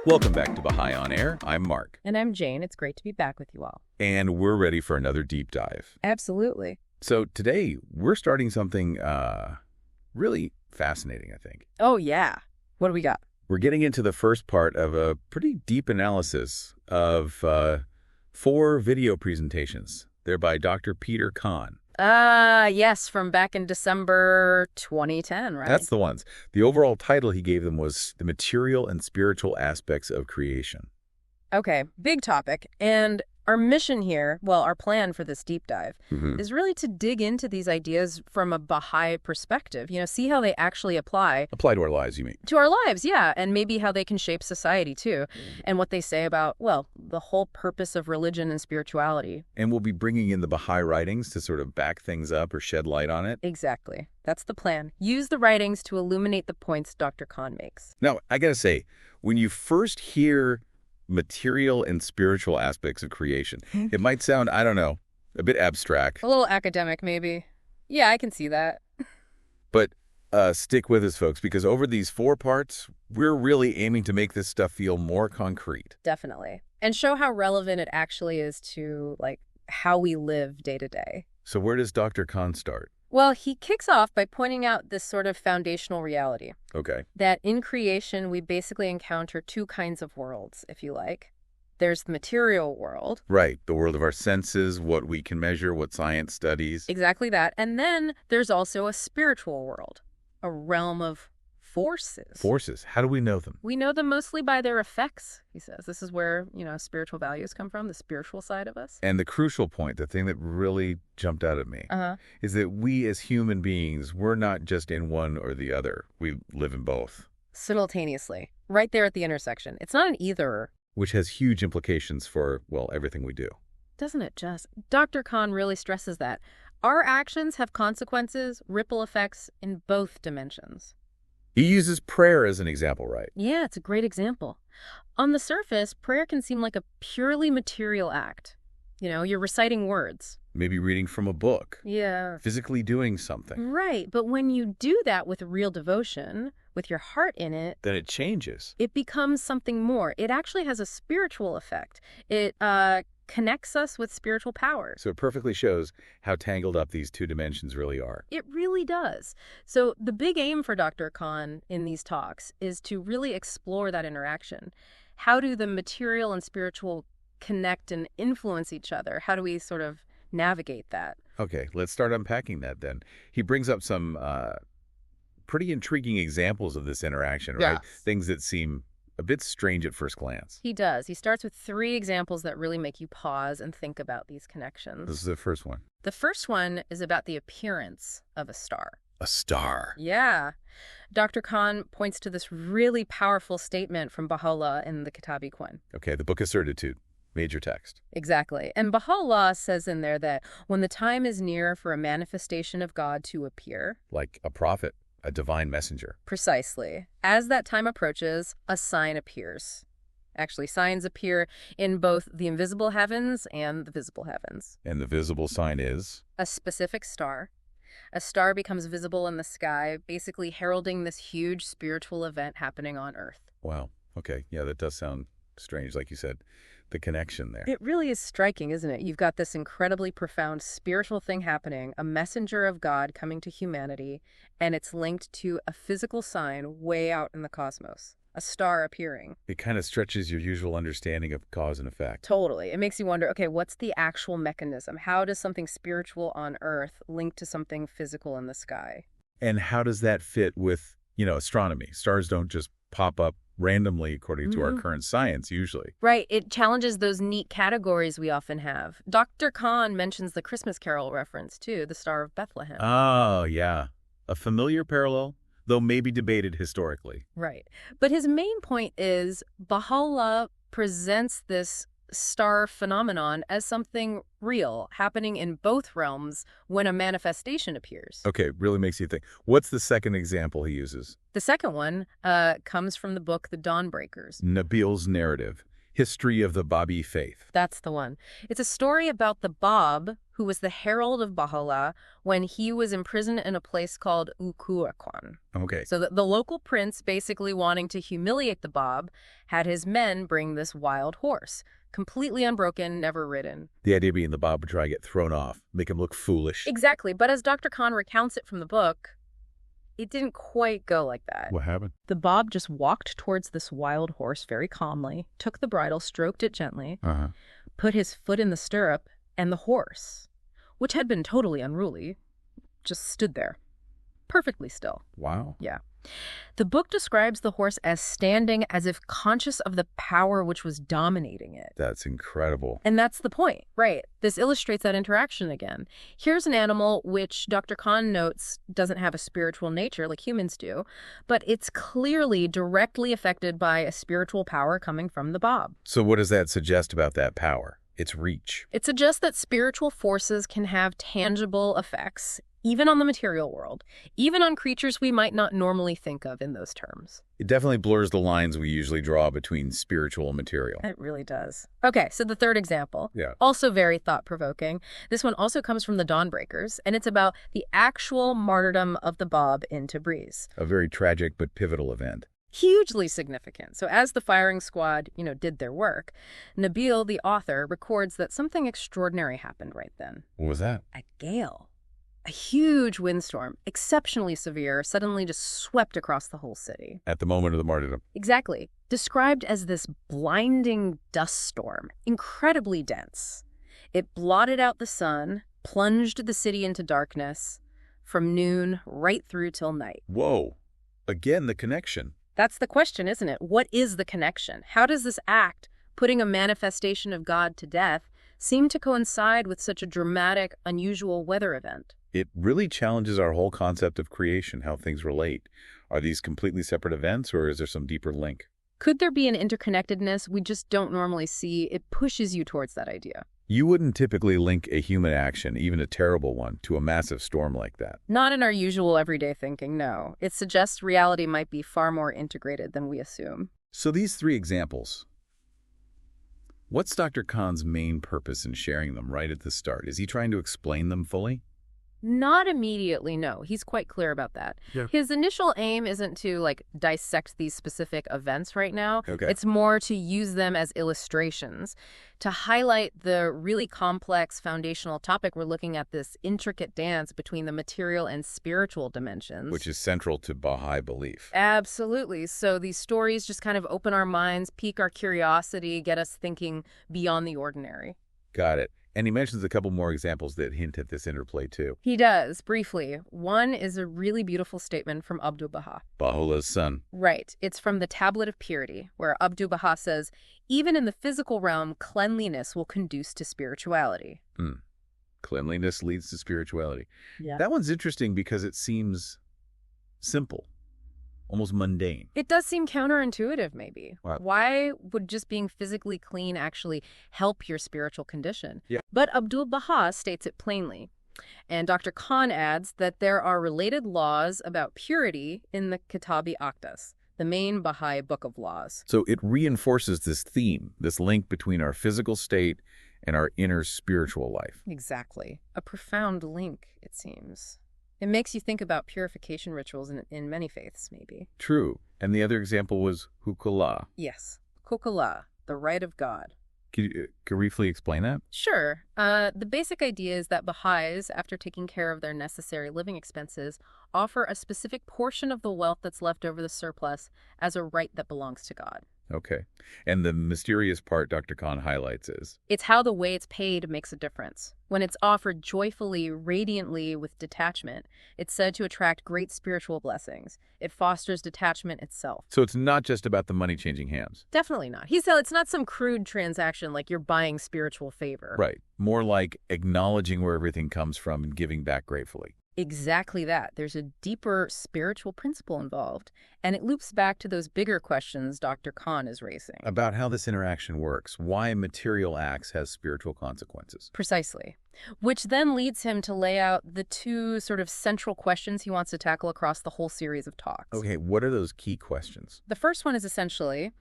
Welcome back to Baha'i On Air. I'm Mark. And I'm Jane. It's great to be back with you all. And we're ready for another deep dive. Absolutely. So today, we're starting something really fascinating, I think. Oh, yeah. What do we got? We're getting into the first part of a pretty deep analysis of 4 video presentations. They're by Dr. Peter Kahn. Yes, from back in December 2010, right? That's the ones. The overall title he gave them was The Material and Spiritual Aspects of Creation. Okay, big topic. And our mission here, well, our plan for this deep dive, is really to dig into these ideas from a Baha'i perspective. See how they actually apply. Apply to our lives, you mean? To our lives, yeah. And maybe how they can shape society, too. And what they say about, well, the whole purpose of religion and spirituality. And we'll be bringing in the Baha'i writings to sort of back things up or shed light on it. Exactly. That's the plan. Use the writings to illuminate the points Dr. Kahn makes. Now, I gotta say, when you first hear material and spiritual aspects of creation, it might sound, I don't know, a bit abstract. A little academic, maybe. Yeah, I can see that. But stick with us, folks, because over these 4 parts, we're really aiming to make this stuff feel more concrete. Definitely. And show how relevant it actually is to, how we live day to day. So where does Dr. Kahn start? Well, he kicks off by pointing out this sort of foundational reality. Okay. That in creation, we basically encounter 2 kinds of worlds, if you like. There's the material world. Right. The world of our senses, what we can measure, what science studies. Exactly that. And then there's also a spiritual world, a realm of forces. Forces. How do we know them? We know them mostly by their effects, he says. This is where, spiritual values come from, the spiritual side of us. And the crucial point, the thing that really jumped out at me, is that we as human beings, we're not just in one or the other. We live in both. Simultaneously. Right there at the intersection. It's not an either. Which has huge implications for, well, everything we do. Doesn't it just? Dr. Kahn really stresses that. Our actions have consequences, ripple effects in both dimensions. He uses prayer as an example, right? Yeah, it's a great example. On the surface, prayer can seem like a purely material act. You're reciting words. Maybe reading from a book. Yeah. Physically doing something. Right, but when you do that with real devotion, with your heart in it, then it changes. It becomes something more. It actually has a spiritual effect. It connects us with spiritual power. So it perfectly shows how tangled up these 2 dimensions really are. It really does. So the big aim for Dr. Kahn in these talks is to really explore that interaction. How do the material and spiritual connect and influence each other? How do we sort of navigate that? Okay, let's start unpacking that then. He brings up some pretty intriguing examples of this interaction, right? Yes. Things that seem a bit strange at first glance. He does. He starts with 3 examples that really make you pause and think about these connections. This is the first one. The first one is about the appearance of a star. A star. Yeah. Dr. Kahn points to this really powerful statement from Bahá'u'lláh in the Kitab-i-Quran. Okay, the Book of Certitude. Major text. Exactly. And Bahá'u'lláh says in there that when the time is near for a manifestation of God to appear. Like a prophet. A divine messenger. Precisely. As that time approaches, a sign appears. Actually, signs appear in both the invisible heavens and the visible heavens. And the visible sign is? A specific star. A star becomes visible in the sky, basically heralding this huge spiritual event happening on Earth. Wow. Okay. Yeah, that does sound strange, like you said. The connection there. It really is striking, isn't it? You've got this incredibly profound spiritual thing happening, a messenger of God coming to humanity, and it's linked to a physical sign way out in the cosmos, a star appearing. It kind of stretches your usual understanding of cause and effect. Totally. It makes you wonder, okay, what's the actual mechanism? How does something spiritual on Earth link to something physical in the sky? And how does that fit with, astronomy? Stars don't just pop up randomly according to our current science, usually. Right. It challenges those neat categories we often have. Dr. Kahn mentions the Christmas Carol reference, too, the Star of Bethlehem. Oh, yeah. A familiar parallel, though maybe debated historically. Right. But his main point is Baha'u'lláh presents this star phenomenon as something real, happening in both realms when a manifestation appears. Okay, really makes you think. What's the second example he uses? The second one comes from the book The Dawnbreakers. Nabil's narrative. History of the Bahá'í Faith. That's the one. It's a story about the Bab, who was the herald of Baha'u'lláh when he was imprisoned in a place called Ukuakwan. Okay. So the local prince, basically wanting to humiliate the Bab, had his men bring this wild horse, completely unbroken, never ridden. The idea being the Bab would try to get thrown off, make him look foolish. Exactly, but as Dr. Khan recounts it from the book, it didn't quite go like that. What happened? The Bab just walked towards this wild horse very calmly, took the bridle, stroked it gently, put his foot in the stirrup, and the horse, which had been totally unruly, just stood there, perfectly still. Wow. Yeah. The book describes the horse as standing as if conscious of the power which was dominating it. That's incredible. And that's the point, right? This illustrates that interaction again. Here's an animal which Dr. Khan notes doesn't have a spiritual nature like humans do, but it's clearly directly affected by a spiritual power coming from the Bab. So what does that suggest about that power? Its reach? It suggests that spiritual forces can have tangible effects, even on the material world, even on creatures we might not normally think of in those terms. It definitely blurs the lines we usually draw between spiritual and material. It really does. Okay, so the third example, also very thought-provoking. This one also comes from the Dawnbreakers, and it's about the actual martyrdom of the Bab in Tabriz. A very tragic but pivotal event. Hugely significant. So as the firing squad, did their work, Nabil, the author, records that something extraordinary happened right then. What was that? A gale. A huge windstorm, exceptionally severe, suddenly just swept across the whole city. At the moment of the martyrdom. Exactly. Described as this blinding dust storm, incredibly dense. It blotted out the sun, plunged the city into darkness, from noon right through till night. Whoa. Again, the connection. That's the question, isn't it? What is the connection? How does this act, putting a manifestation of God to death, seem to coincide with such a dramatic, unusual weather event? It really challenges our whole concept of creation, how things relate. Are these completely separate events, or is there some deeper link? Could there be an interconnectedness we just don't normally see? It pushes you towards that idea. You wouldn't typically link a human action, even a terrible one, to a massive storm like that. Not in our usual everyday thinking, no. It suggests reality might be far more integrated than we assume. So these three examples, what's Dr. Khan's main purpose in sharing them right at the start? Is he trying to explain them fully? Not immediately, no. He's quite clear about that. Yeah. His initial aim isn't to, dissect these specific events right now. Okay. It's more to use them as illustrations, to highlight the really complex foundational topic we're looking at, this intricate dance between the material and spiritual dimensions. Which is central to Baha'i belief. Absolutely. So these stories just kind of open our minds, pique our curiosity, get us thinking beyond the ordinary. Got it. And he mentions a couple more examples that hint at this interplay, too. He does, briefly. One is a really beautiful statement from Abdu'l-Bahá. Baha'u'llah's son. Right. It's from the Tablet of Purity, where Abdu'l-Bahá says, even in the physical realm, cleanliness will conduce to spirituality. Cleanliness leads to spirituality. Yeah. That one's interesting because it seems simple, almost mundane. It does seem counterintuitive, maybe. Wow. Why would just being physically clean actually help your spiritual condition? Yeah. But Abdu'l-Bahá states it plainly. And Dr. Khan adds that there are related laws about purity in the Kitab-i Aqdas, the main Baha'i book of laws. So it reinforces this theme, this link between our physical state and our inner spiritual life. Exactly. A profound link, it seems. It makes you think about purification rituals in many faiths, maybe. True. And the other example was hukullah. Yes. Kukullah, the right of God. Could you briefly explain that? Sure. The basic idea is that Baha'is, after taking care of their necessary living expenses, offer a specific portion of the wealth that's left over the surplus as a right that belongs to God. Okay. And the mysterious part Dr. Khan highlights is? It's how the way it's paid makes a difference. When it's offered joyfully, radiantly, with detachment, it's said to attract great spiritual blessings. It fosters detachment itself. So it's not just about the money changing hands. Definitely not. He said it's not some crude transaction like you're buying spiritual favor. Right. More like acknowledging where everything comes from and giving back gratefully. Exactly that. There's a deeper spiritual principle involved, and it loops back to those bigger questions Dr. Khan is raising. About how this interaction works, why material acts has spiritual consequences. Precisely. Which then leads him to lay out the two sort of central questions he wants to tackle across the whole series of talks. Okay, what are those key questions? The first one is essentially,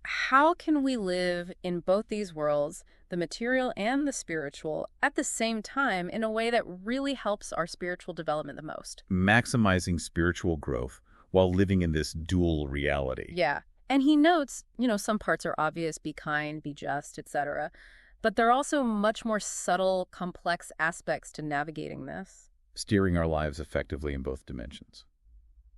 how can we live in both these worlds, the material and the spiritual, at the same time in a way that really helps our spiritual development the most? Maximizing spiritual growth while living in this dual reality. Yeah. And he notes, some parts are obvious, be kind, be just, etc. But there are also much more subtle, complex aspects to navigating this. Steering our lives effectively in both dimensions.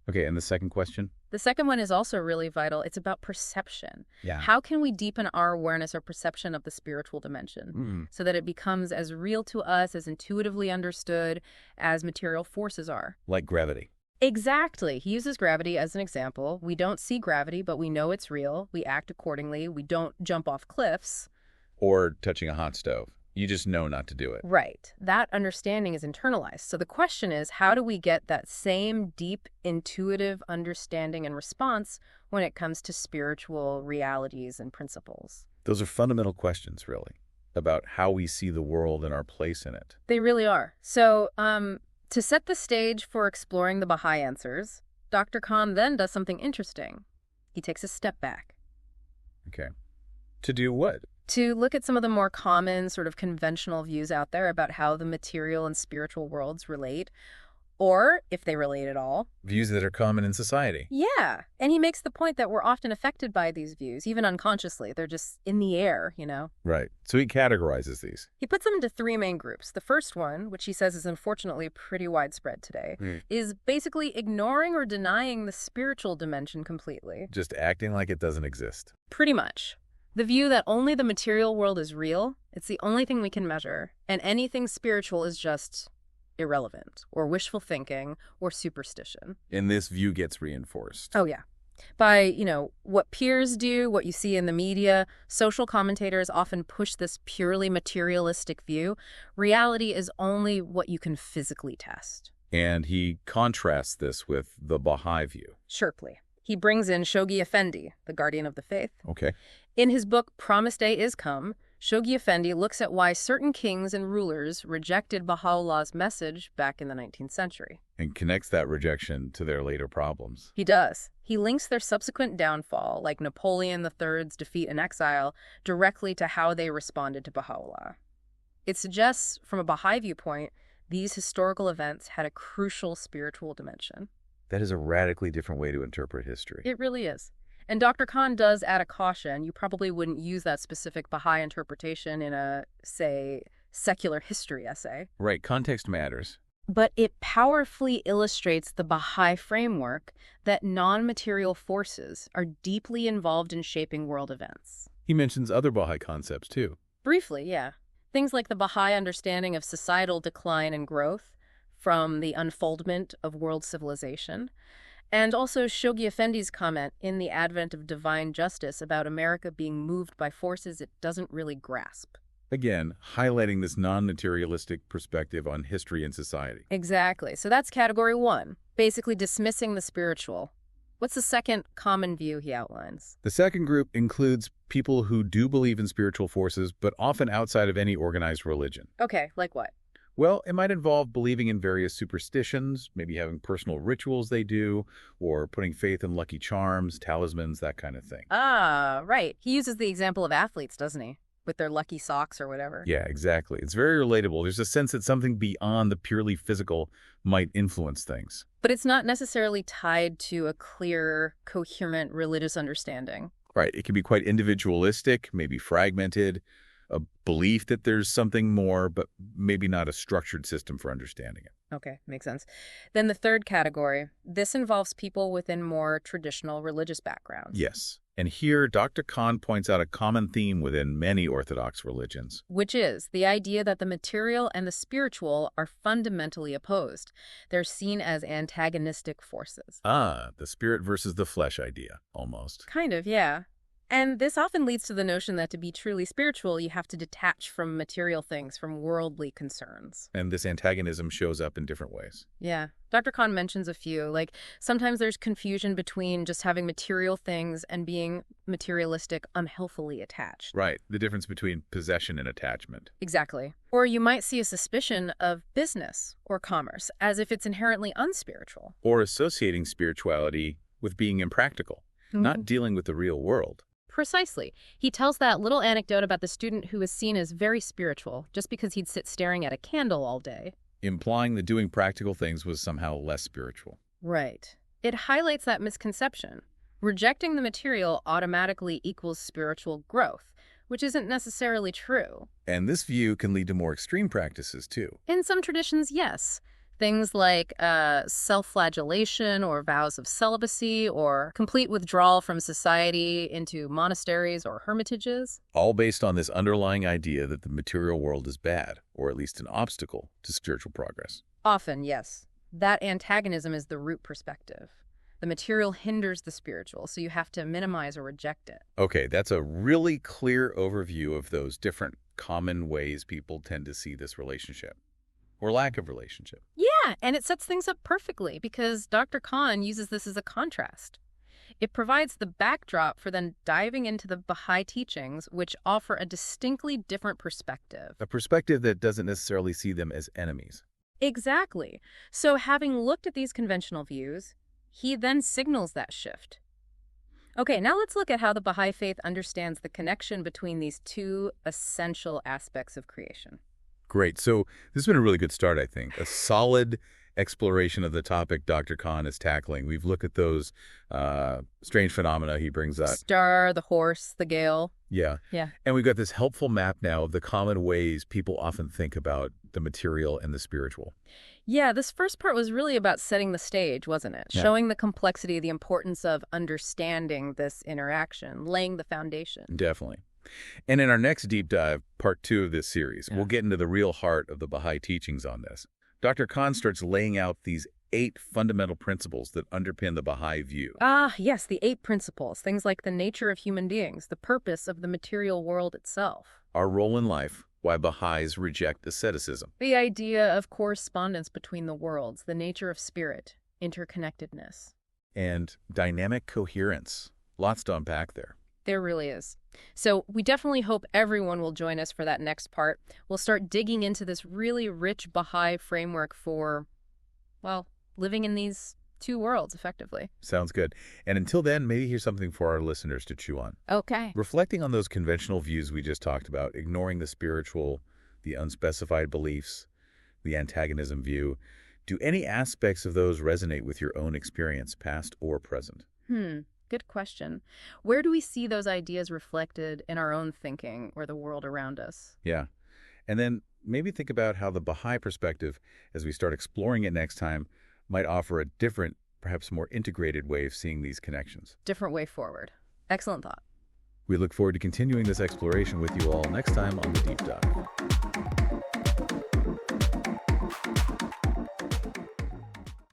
Okay, and the second question? The second one is also really vital. It's about perception. Yeah. How can we deepen our awareness or perception of the spiritual dimension so that it becomes as real to us, as intuitively understood as material forces are? Like gravity. Exactly. He uses gravity as an example. We don't see gravity, but we know it's real. We act accordingly. We don't jump off cliffs. Or touching a hot stove. You just know not to do it. Right. That understanding is internalized. So the question is, how do we get that same deep, intuitive understanding and response when it comes to spiritual realities and principles? Those are fundamental questions, really, about how we see the world and our place in it. They really are. So, to set the stage for exploring the Baha'i answers, Dr. Khan then does something interesting. He takes a step back. Okay. To do what? To look at some of the more common, sort of conventional views out there about how the material and spiritual worlds relate, or if they relate at all. Views that are common in society. Yeah. And he makes the point that we're often affected by these views, even unconsciously. They're just in the air, Right. So he categorizes these. He puts them into three main groups. The first one, which he says is unfortunately pretty widespread today, is basically ignoring or denying the spiritual dimension completely. Just acting like it doesn't exist. Pretty much. The view that only the material world is real, it's the only thing we can measure, and anything spiritual is just irrelevant, or wishful thinking, or superstition. And this view gets reinforced. Oh, yeah. By, what peers do, what you see in the media, social commentators often push this purely materialistic view. Reality is only what you can physically test. And he contrasts this with the Baha'i view. Sharply. He brings in Shoghi Effendi, the guardian of the faith. Okay. In his book, Promised Day Is Come, Shoghi Effendi looks at why certain kings and rulers rejected Baha'u'llah's message back in the 19th century. And connects that rejection to their later problems. He does. He links their subsequent downfall, like Napoleon III's defeat and exile, directly to how they responded to Baha'u'lláh. It suggests, from a Baha'i viewpoint, these historical events had a crucial spiritual dimension. That is a radically different way to interpret history. It really is. And Dr. Khan does add a caution. You probably wouldn't use that specific Baha'i interpretation in a, say, secular history essay. Right, context matters. But it powerfully illustrates the Baha'i framework that non-material forces are deeply involved in shaping world events. He mentions other Baha'i concepts, too. Briefly, yeah. Things like the Baha'i understanding of societal decline and growth from the unfoldment of world civilization, and also Shoghi Effendi's comment in The Advent of Divine Justice about America being moved by forces it doesn't really grasp. Again, highlighting this non-materialistic perspective on history and society. Exactly. So that's category one, basically dismissing the spiritual. What's the second common view he outlines? The second group includes people who do believe in spiritual forces, but often outside of any organized religion. Okay, like what? Well, it might involve believing in various superstitions, maybe having personal rituals they do, or putting faith in lucky charms, talismans, that kind of thing. Ah, right. He uses the example of athletes, doesn't he? With their lucky socks or whatever. Yeah, exactly. It's very relatable. There's a sense that something beyond the purely physical might influence things. But it's not necessarily tied to a clear, coherent religious understanding. Right. It can be quite individualistic, maybe fragmented, a belief that there's something more, but maybe not a structured system for understanding it. Okay, makes sense. Then the third category, this involves people within more traditional religious backgrounds. Yes. And here, Dr. Khan points out a common theme within many Orthodox religions. Which is the idea that the material and the spiritual are fundamentally opposed. They're seen as antagonistic forces. Ah, the spirit versus the flesh idea, almost. Kind of, yeah. And this often leads to the notion that to be truly spiritual, you have to detach from material things, from worldly concerns. And this antagonism shows up in different ways. Yeah. Dr. Khan mentions a few. Like, sometimes there's confusion between just having material things and being materialistic, unhealthily attached. Right. The difference between possession and attachment. Exactly. Or you might see a suspicion of business or commerce as if it's inherently unspiritual. Or associating spirituality with being impractical, not dealing with the real world. Precisely. He tells that little anecdote about the student who was seen as very spiritual just because he'd sit staring at a candle all day. Implying that doing practical things was somehow less spiritual. Right. It highlights that misconception. Rejecting the material automatically equals spiritual growth, which isn't necessarily true. And this view can lead to more extreme practices, too. In some traditions, yes. Things like self-flagellation or vows of celibacy or complete withdrawal from society into monasteries or hermitages. All based on this underlying idea that the material world is bad, or at least an obstacle to spiritual progress. Often, yes. That antagonism is the root perspective. The material hinders the spiritual, so you have to minimize or reject it. Okay, that's a really clear overview of those different common ways people tend to see this relationship, or lack of relationship. Yeah, and it sets things up perfectly because Dr. Khan uses this as a contrast. It provides the backdrop for then diving into the Baha'i teachings, which offer a distinctly different perspective. A perspective that doesn't necessarily see them as enemies. Exactly. So having looked at these conventional views, he then signals that shift. Okay, now let's look at how the Baha'i faith understands the connection between these two essential aspects of creation. Great. So this has been a really good start, I think. A solid exploration of the topic Dr. Khan is tackling. We've looked at those strange phenomena he brings up. Star, the horse, the gale. Yeah. Yeah. And we've got this helpful map now of the common ways people often think about the material and the spiritual. Yeah, this first part was really about setting the stage, wasn't it? Yeah. Showing the complexity, the importance of understanding this interaction, laying the foundation. Definitely. And in our next deep dive, part 2 of this series, we'll get into the real heart of the Baha'i teachings on this. Dr. Khan starts laying out these 8 fundamental principles that underpin the Baha'i view. Ah, yes, the 8 principles, things like the nature of human beings, the purpose of the material world itself. Our role in life, why Baha'is reject asceticism. The idea of correspondence between the worlds, the nature of spirit, interconnectedness. And dynamic coherence. Lots to unpack there. There really is. So we definitely hope everyone will join us for that next part. We'll start digging into this really rich Baha'i framework for, well, living in these two worlds effectively. Sounds good. And until then, maybe here's something for our listeners to chew on. Okay. Reflecting on those conventional views we just talked about, ignoring the spiritual, the unspecified beliefs, the antagonism view, do any aspects of those resonate with your own experience, past or present? Good question. Where do we see those ideas reflected in our own thinking or the world around us? Yeah. And then maybe think about how the Baha'i perspective, as we start exploring it next time, might offer a different, perhaps more integrated way of seeing these connections. Different way forward. Excellent thought. We look forward to continuing this exploration with you all next time on The Deep Dive.